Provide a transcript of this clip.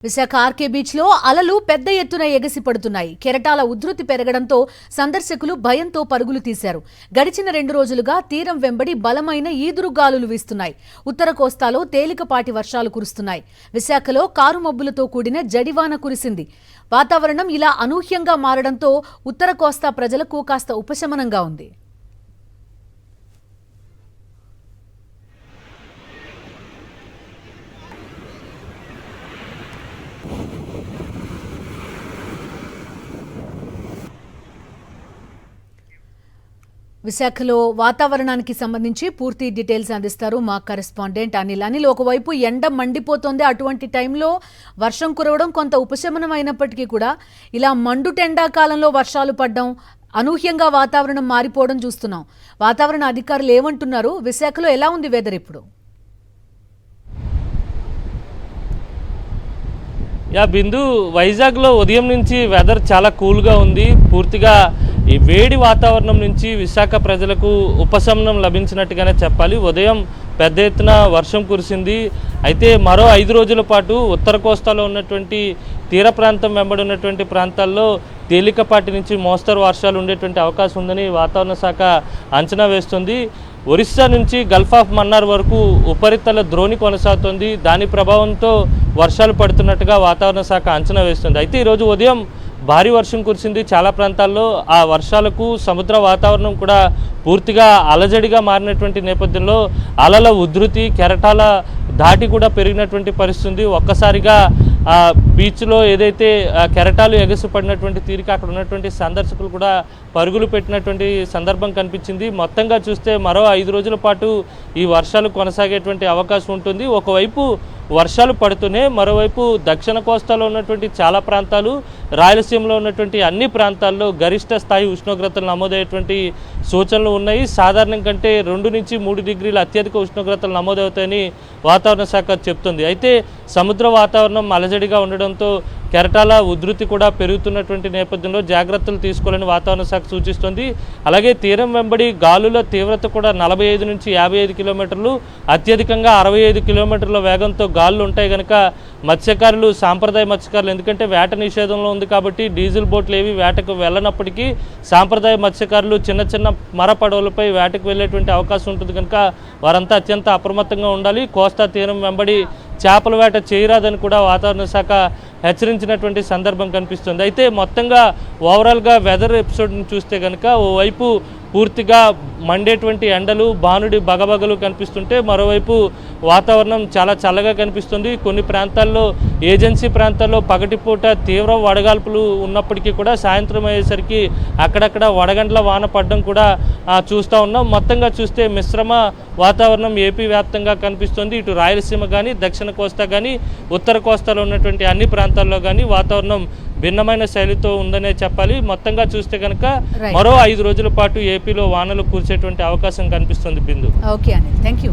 Visakha RK beach లో అలలు పెద్ద ఎత్తున ఎగసి పడుతున్నాయి. కెరటాల ఉధృతి పెరగడంతో సందర్శకులు భయంతో పరుగులు తీశారు. గడిచిన 2 రోజులుగా తీరం వెంబడి బలమైన ఈదురుగాలులు వీస్తున్నాయి. ఉత్తర కోస్తాలో తేలికపాటి వర్షాలు కురుస్తున్నాయి. విశాఖలో కారుమబ్బులతో కూడిన జడివాన కురిసింది. వాతావరణం ఇలా అనూహ్యంగా మారడంతో ఉత్తర కోస్తా ప్రజలకు కాస్త ఉపశమనంగా ఉంది. విశాఖలో వాతావరణానికి సంబంధించి పూర్తి డీటెయిల్స్ అందిస్తారు మా కరెస్పాండెంట్ అనిల్. ఒకవైపు ఎండ మండిపోతోంది, అటువంటి టైంలో వర్షం కురవడం కొంత ఉపశమనం అయినప్పటికీ కూడా ఇలా మండుటెండాకాలంలో వర్షాలు పడడం, అనూహ్యంగా వాతావరణం మారిపోవడం చూస్తున్నాం. వాతావరణ అధికారులు ఏమంటున్నారు? విశాఖలో ఎలా ఉంది వెదర్ ఇప్పుడు? బిందు, వైజాగ్లో ఉదయం నుంచి వెదర్ చాలా కూల్గా ఉంది. పూర్తిగా ఈ వేడి వాతావరణం నుంచి విశాఖ ప్రజలకు ఉపశమనం లభించినట్టుగానే చెప్పాలి. ఉదయం పెద్ద ఎత్తున వర్షం కురిసింది. అయితే మరో 5 రోజుల పాటు ఉత్తర కోస్తాలో ఉన్నటువంటి తీర ప్రాంతం వెంబడి ఉన్నటువంటి ప్రాంతాల్లో తేలికపాటి నుంచి మోస్తరు వర్షాలు ఉండేటువంటి అవకాశం ఉందని వాతావరణ శాఖ అంచనా వేస్తుంది. ఒరిస్సా నుంచి గల్ఫ్ ఆఫ్ మన్నార్ వరకు ఉపరితల ద్రోణి కొనసాగుతుంది. దాని ప్రభావంతో వర్షాలు పడుతున్నట్టుగా వాతావరణ శాఖ అంచనా వేస్తుంది. అయితే ఈరోజు ఉదయం భారీ వర్షం కురిసింది చాలా ప్రాంతాల్లో. ఆ వర్షాలకు సముద్ర వాతావరణం కూడా పూర్తిగా అలజడిగా మారినటువంటి నేపథ్యంలో అలల ఉధృతి, కెరటాల ధాటి కూడా పెరిగినటువంటి పరిస్థితి. ఒక్కసారిగా బీచ్లో ఏదైతే కెరటాలు ఎగసిపడినటువంటి తీరిక అక్కడ ఉన్నటువంటి సందర్శకులు కూడా పరుగులు పెట్టినటువంటి సందర్భం కనిపించింది. మొత్తంగా చూస్తే మరో 5 రోజుల పాటు ఈ వర్షాలు కొనసాగేటువంటి అవకాశం ఉంటుంది. ఒకవైపు వర్షాలు పడుతూనే మరోవైపు దక్షిణ కోస్తాలో ఉన్నటువంటి చాలా ప్రాంతాలు, రాయలసీమలో ఉన్నటువంటి అన్ని ప్రాంతాల్లో గరిష్ట స్థాయి ఉష్ణోగ్రతలు నమోదయ్యేటువంటి సూచనలు ఉన్నాయి. సాధారణం కంటే 2 నుంచి 3 డిగ్రీల అత్యధిక ఉష్ణోగ్రతలు నమోదవుతాయని వాతావరణ శాఖ చెప్తుంది. అయితే సముద్ర వాతావరణం అలజడిగా ఉండడంతో కెరటాల ఉధృతి కూడా పెరుగుతున్నటువంటి నేపథ్యంలో జాగ్రత్తలు తీసుకోవాలని వాతావరణ శాఖ సూచిస్తుంది. అలాగే తీరం వెంబడి గాలుల తీవ్రత కూడా 45 నుంచి 55 కిలోమీటర్లు, అత్యధికంగా 65 కిలోమీటర్ల వేగంతో గాలులు ఉంటాయి కనుక మత్స్యకారులు, సాంప్రదాయ మత్స్యకారులు, ఎందుకంటే వేట నిషేధంలో ఉంది కాబట్టి డీజిల్ బోట్లు ఏవి వేటకు వెళ్ళనప్పటికీ సాంప్రదాయ మత్స్యకారులు చిన్న చిన్న మర పడవలపై వేటకు వెళ్ళేటువంటి అవకాశం ఉంటుంది కనుక వారంతా అత్యంత అప్రమత్తంగా ఉండాలి. కోస్తా తీరం వెంబడి చేపల వేట చేయరాదని కూడా వాతావరణ శాఖ హెచ్చరించినటువంటి సందర్భం కనిపిస్తుంది. అయితే మొత్తంగా ఓవరాల్గా వెదర్ ఎపిసోడ్ని చూస్తే కనుక ఓవైపు పూర్తిగా మండేటువంటి ఎండలు, భానుడి బగబగలు కనిపిస్తుంటే మరోవైపు వాతావరణం చాలా చల్లగా కనిపిస్తుంది. కొన్ని ప్రాంతాల్లో, ఏజెన్సీ ప్రాంతాల్లో పగటిపూట తీవ్ర వడగాల్పులు ఉన్నప్పటికీ కూడా సాయంత్రం అయ్యేసరికి అక్కడక్కడ వడగండ్ల వాన పడడం కూడా చూస్తూ ఉన్నాం. మొత్తంగా చూస్తే మిశ్రమ వాతావరణం ఏపీ వ్యాప్తంగా కనిపిస్తుంది. ఇటు రాయలసీమ కానీ, దక్షిణ కోస్తా కానీ, ఉత్తర కోస్తాలో ఉన్నటువంటి అన్ని ప్రాంతాల్లో కానీ వాతావరణం భిన్నమైన శైలితో ఉందనే చెప్పాలి. మొత్తంగా చూస్తే కనుక మరో 5 రోజుల పాటు ఏపీలో వానలు కురిసేటువంటి అవకాశం కనిపిస్తుంది. Bindu. Okay Anil, thank you.